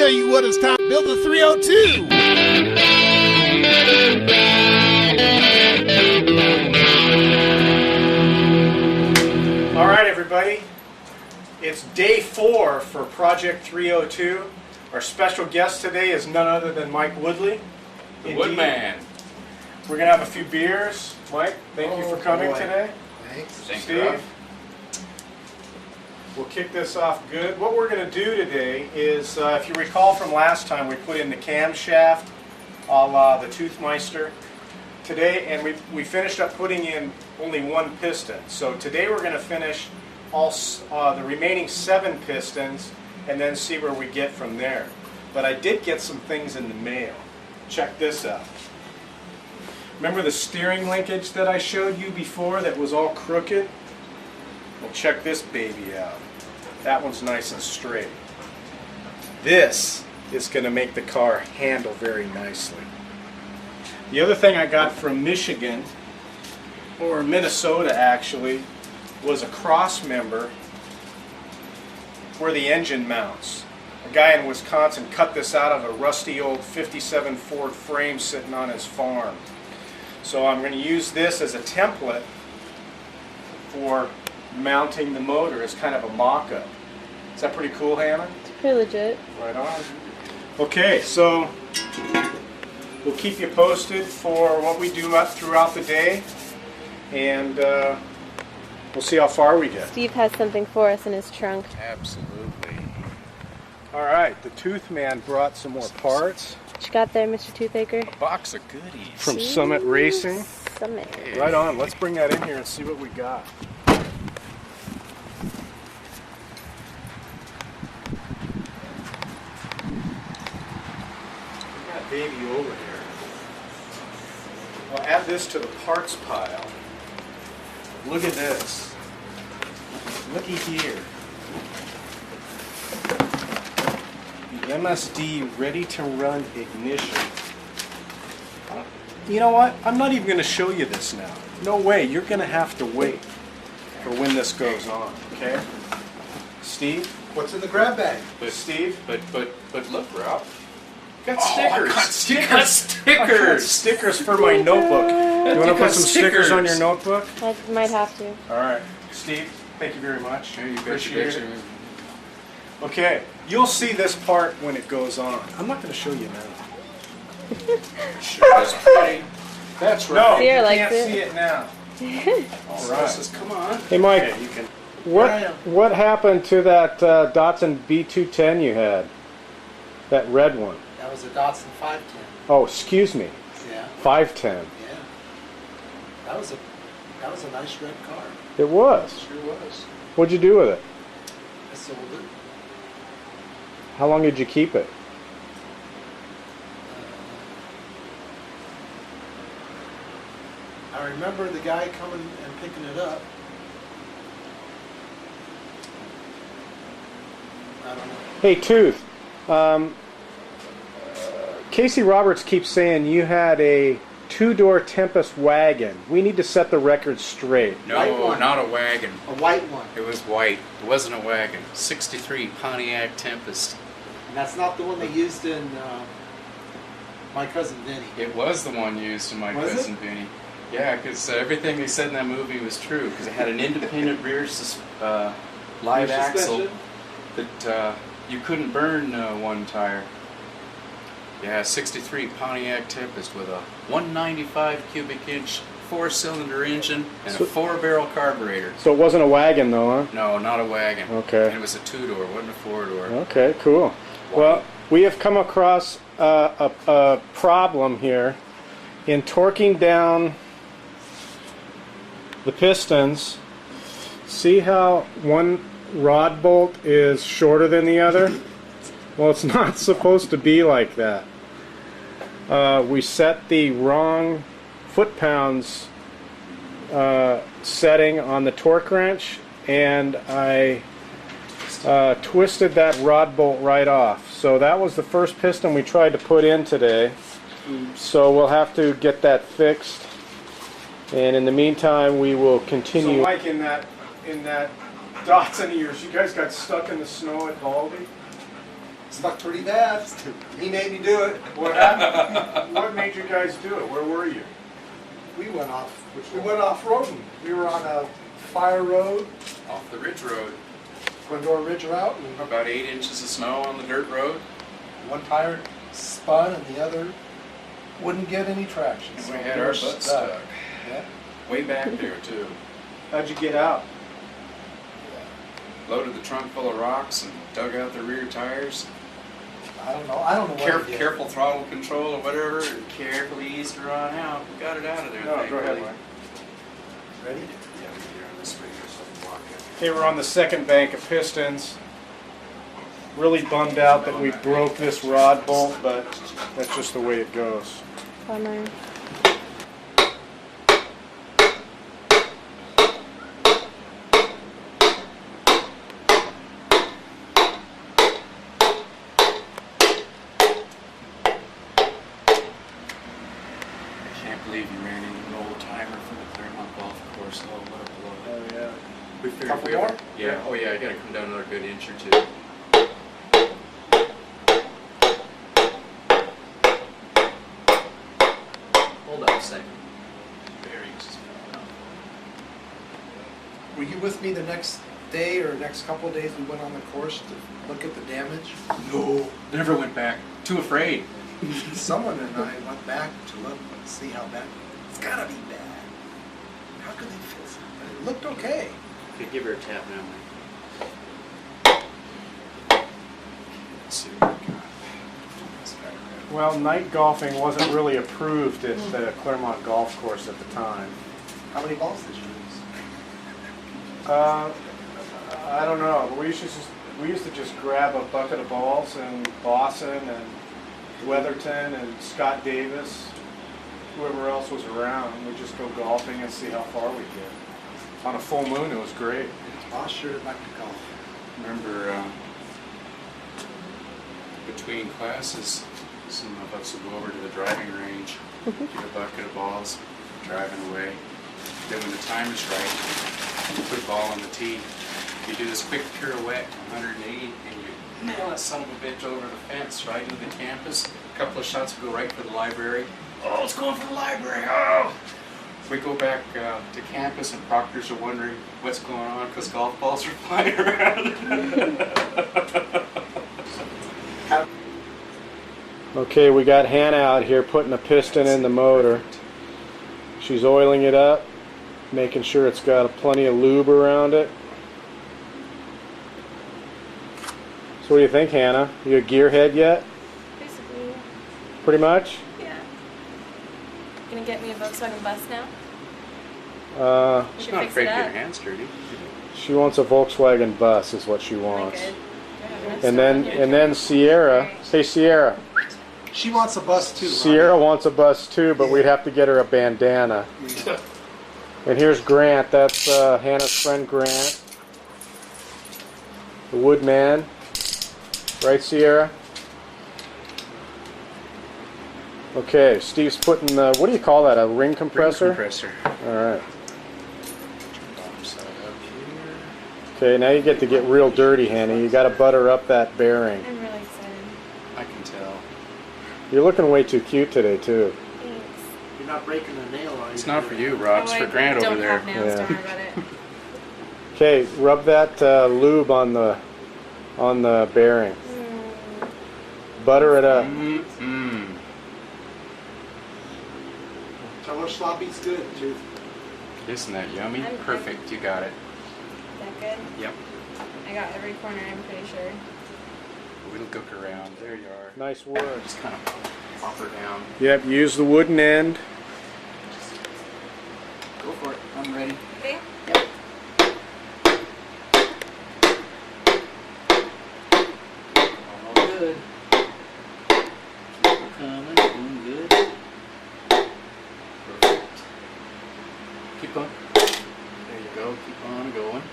tell you what it's time to build the 302. All right, everybody. It's day 4 for Project 302. Our special guest today is none other than Mike Woodley. The Woodman. We're going to have a few beers. Mike, thank you for coming today. Thanks. Steve. We'll kick this off good. What we're going to do today is, if you recall from last time, we put in the camshaft a la the Toothmeister. Today, and we finished up putting in only one piston. So today we're going to finish all the remaining 7 pistons and then see where we get from there. But I did get some things in the mail. Check this out. Remember the steering linkage that I showed you before that was all crooked? Well, check this baby out. That one's nice and straight. This is going to make the car handle very nicely. The other thing I got from Michigan, or Minnesota actually, was a cross member for the engine mounts. A guy in Wisconsin cut this out of a rusty old 57 Ford frame sitting on his farm. So I'm going to use this as a template for mounting the motor as kind of a mock-up. Is that pretty cool, Hannah? It's pretty legit. Right on. Okay, so we'll keep you posted for what we do throughout the day, and we'll see how far we get. Steve has something for us in his trunk. Absolutely. All right, the Tooth Man brought some more parts. What you got there, Mr. Toothaker? A box of goodies. From Summit Racing. Summit. Right on. Let's bring that in here and see what we got. We got baby over here. I'll add this to the parts pile. Look at this. Looky here. The MSD ready-to-run ignition. You know what? I'm not even going to show you this now. No way. You're going to have to wait for when this goes on. Okay? Steve? What's in the grab bag? Steve? But look, Rob. Got Oh, stickers. I got stickers. Stickers for my notebook. You want to put some stickers on your notebook? I might have to. All right. Steve, thank you very much. Here, you Appreciate betcha. it. Okay. You'll see this part when it goes on. I'm not going to show you now. Sure is pretty. That's right. No. Sierra You likes can't it. see it now. All right. Come on. Hey Mike, Okay, you can. what happened to that Datsun B210 you had? That red one? That was a Datsun 510. Oh, excuse me, Yeah, 510. yeah. That was a nice red car. It was. Sure was. What'd you do with it? I sold it. How long did you keep it? I remember the guy coming and picking it up. I don't know. Hey Tooth, Casey Roberts keeps saying you had a 2-door Tempest wagon. We need to set the record straight. White No, one. not a wagon. A white one. It was white. It wasn't a wagon. 63 Pontiac Tempest. And that's not the one they used in My Cousin Vinny. It was the one used in My Was it? Cousin Vinny. Yeah, because everything they said in that movie was true. Because it had an independent rear live Rear axle suspension? that you couldn't burn one tire. Yeah, 63 Pontiac Tempest with a 195 cubic inch 4-cylinder engine and a 4-barrel carburetor. So it wasn't a wagon though, huh? No, not a wagon. Okay. And it was a 2-door, wasn't a 4-door. Okay, cool. Well, we have come across a problem here in torquing down the pistons. See how one rod bolt is shorter than the other? Well, it's not supposed to be like that. We set the wrong foot-pounds setting on the torque wrench, and I twisted that rod bolt right off. So that was the first piston we tried to put in today. So we'll have to get that fixed. And in the meantime, we will continue. So Mike, in that Datsun of yours, you guys got stuck in the snow at Baldy? Stuck pretty bad. He made me do it. What happened? What made you guys do it? Where were you? We went off-roading. We were on a fire road, Off the ridge road. Glendora Ridge route, and About 8 inches of snow on the dirt road. one tire spun and the other wouldn't get any traction. And So we had were our butts stuck. Yeah. Way back there too. How'd you get out? Loaded the trunk full of rocks and dug out the rear tires. I don't know what we did. Careful throttle control or whatever, and carefully eased her on out. We got it out of there. No, go ahead, thankfully. Mike. Ready? Yeah, we're on this way or something. Walk in. Okay, we're on the second bank of pistons. Really bummed out that we broke this rod bolt, but that's just the way it goes. Bummer. I can't believe you ran into an old timer from the Claremont Golf Course. Oh, what a blow. Oh, yeah. We figured Couple we more? ever- Yeah. Oh yeah. I gotta come down another good inch or two. Hold on a second. Bearings just fell out. Were you with me the next day or next couple of days we went on the course to look at the damage? No. Never went back. Too afraid. Someone and I went back to look and see how bad. It's gotta be bad. How could they fix it? But it looked okay. Okay, give her a tap now, Mike. Let's see what we got. This guy right. Well, night golfing wasn't really approved at the Claremont Golf Course at the time. How many balls did you use? I don't know, but we used to just grab a bucket of balls and Boston and Weatherton and Scott Davis, whoever else was around. We'd just go golfing and see how far we get. On a full moon, it was great. Boss sure like to golf. Remember, between classes, some of us would go over to the driving range, get a bucket of balls, driving away. Then when the time is right, you put a ball on the tee. You do this quick pirouette, 180, and you nail that son of a bitch over the fence right into the campus. A couple of shots go right for the library. Oh, it's going for the library. Oh! We go back to campus and proctors are wondering what's going on because golf balls are flying around. Okay, we got Hannah out here putting a piston in the motor. She's oiling it up, making sure it's got plenty of lube around it. So what do you think, Hannah? You a gearhead yet? Basically, Pretty much? yeah. Gonna get me a Volkswagen bus now? We She's can not fix afraid it to get up. her hands dirty. She wants a Volkswagen bus is what she Am I wants. good? And then Sierra, hey Sierra, She wants a bus too. Sierra wants a bus too, but we'd have to get her a bandana. Ronnie. And here's Grant, that's Hannah's friend Grant, the woodman. Right, Sierra? Okay, Steve's putting the, what do you call that, a ring compressor? Compressor. Alright. Bottom side up here. Okay, now you get to get real dirty, Hannah. You gotta butter up that bearing. I'm really excited. I can tell. You're looking way too cute today, too. Thanks. You're not breaking a nail, are you? It's not for you, Rob. It's Oh, for I Grant don't over there. have nails, Yeah. don't worry about it. Okay, rub that lube on the bearing. Butter it up. Mm-mm. Tell her sloppy's good too. Isn't that yummy? I'm good. Perfect. You got it. Is that good? Yep. I got every corner, I'm pretty sure. We'll gook around. There you are. Nice work. Just kind of pop her down. Yep, use the wooden end. Go for it. I'm ready. Okay. Yep. All good. Keep her coming. Doing good. Perfect. Keep on. There you go. Keep on going.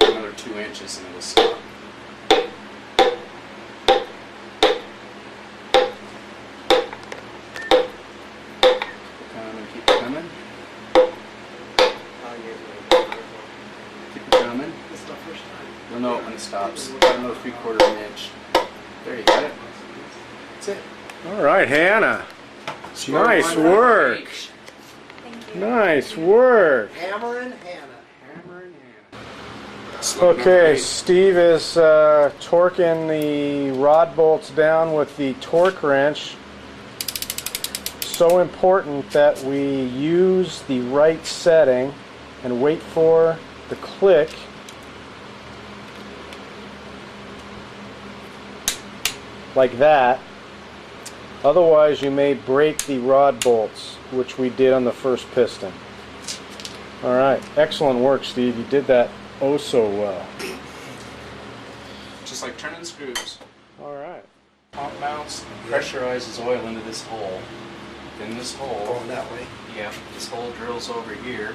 Another 2 inches and it'll stop. Keep coming. Keep it coming. This is the first time. You'll know it when it stops. About another 3/4 inch. There you got it. That's it. All right, Hannah. Score Nice one work. each. Thank you. Nice work. Hammer and Hannah. Hammer and Hannah. Slip number Okay, 8. Steve is torquing the rod bolts down with the torque wrench. So important that we use the right setting and wait for the click. Like that. Otherwise you may break the rod bolts, which we did on the first piston. Alright, excellent work, Steve. You did that oh so well. Just like turning screws. Alright. Pump mounts pressurizes oil into this hole. Then this hole, Going that way. yeah, this hole drills over here.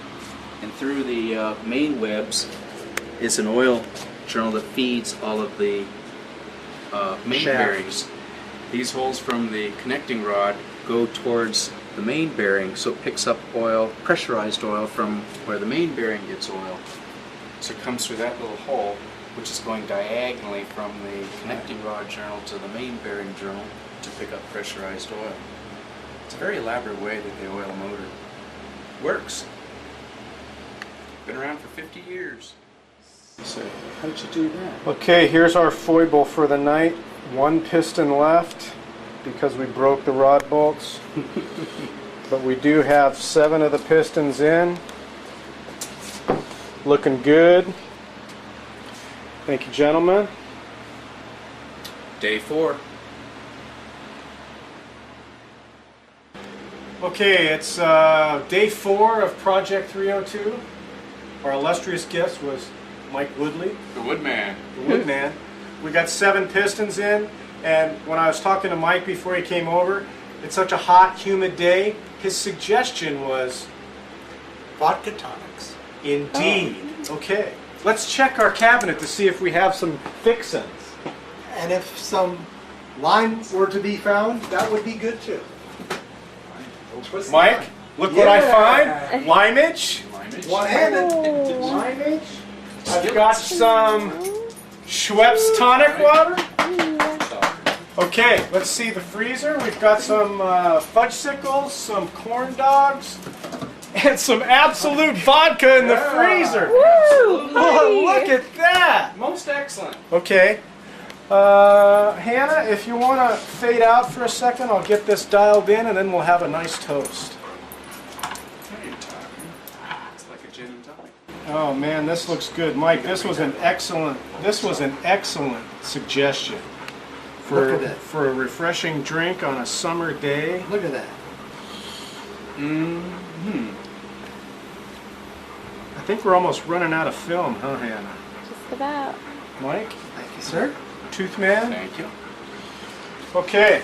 And through the main webs is an oil journal that feeds all of the main Shaft. bearings. These holes from the connecting rod go towards the main bearing, so it picks up oil, pressurized oil, from where the main bearing gets oil. So it comes through that little hole, which is going diagonally from the connecting rod journal to the main bearing journal to pick up pressurized oil. It's a very elaborate way that they oil a motor. Works. Been around for 50 years. So, how did you do that? Okay, here's our foible for the night. One piston left because we broke the rod bolts. But we do have 7 of the pistons in. Looking good. Thank you, gentlemen. Day 4. Okay, it's day 4 of Project 302. Our illustrious guest was Mike Woodley, The Woodman. the Woodman. We got 7 pistons in, and when I was talking to Mike before he came over, it's such a hot, humid day. His suggestion was, Vodka tonics. indeed. Okay, let's check our cabinet to see if we have some fixins. And if some lime were to be found, that would be good too. Twist the Mike, lime. look what I Yeah. find. Limeage. One-handed. Limeage. I've got some Schweppes tonic water. Okay, let's see the freezer. We've got some fudgesicles, some corn dogs, and some absolute vodka in the freezer. Woo! Oh, look Party! at that. Most excellent. Okay. Hannah, if you want to fade out for a second, I'll get this dialed in and then we'll have a nice toast. What are you talking? It's like a gin and tonic. Oh man, this looks good. Mike, this was an excellent suggestion Look at that. for a refreshing drink on a summer day. Look at that. I think we're almost running out of film, huh, Hannah? Just about. Mike, Thank you, sir. Tooth Man? Thank you. Okay,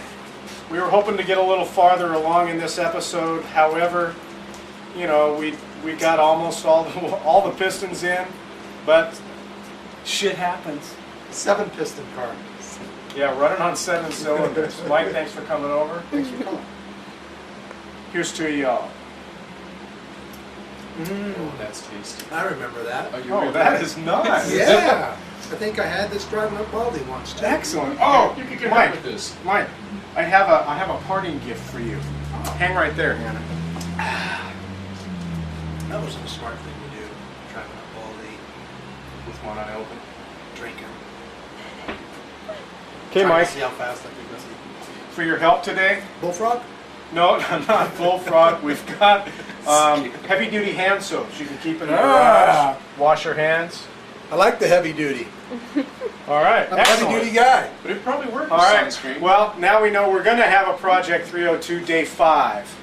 we were hoping to get a little farther along in this episode. However, you know, we got almost all the pistons in, but shit happens. 7 piston car. Yeah, running on 7 cylinders. Mike, thanks for coming over. Thanks for calling. Here's to y'all. Oh, that's tasty. I remember that. you Oh, really that like is nice. Yeah. I think I had this driving up Baldy once too. Excellent. Oh, You could get Mike, with this. Mike, I have a parting gift for you. Hang right there, Hannah. That was a smart thing to do. Driving up Baldy, With one eye open. drinking. Okay, Trying Mike. to see how fast I could go. For your help today? Bullfrog? No, not bullfrog. We've got heavy-duty hand soaps. You can keep in the garage. Wash your hands. I like the heavy duty. All right. I'm a heavy Excellent. duty guy. But it probably worked All with right. sunscreen. Well, now we know we're going to have a Project 302 Day 5.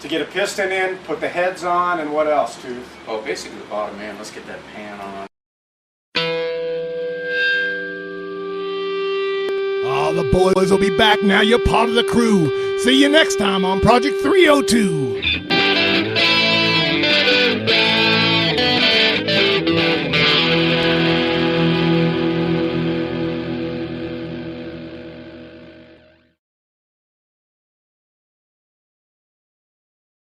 To get a piston in, put the heads on, and what else, Tooth? Oh, basically the bottom end. Let's get that pan on. Oh, the boys will be back now. You're part of the crew. See you next time on Project 302.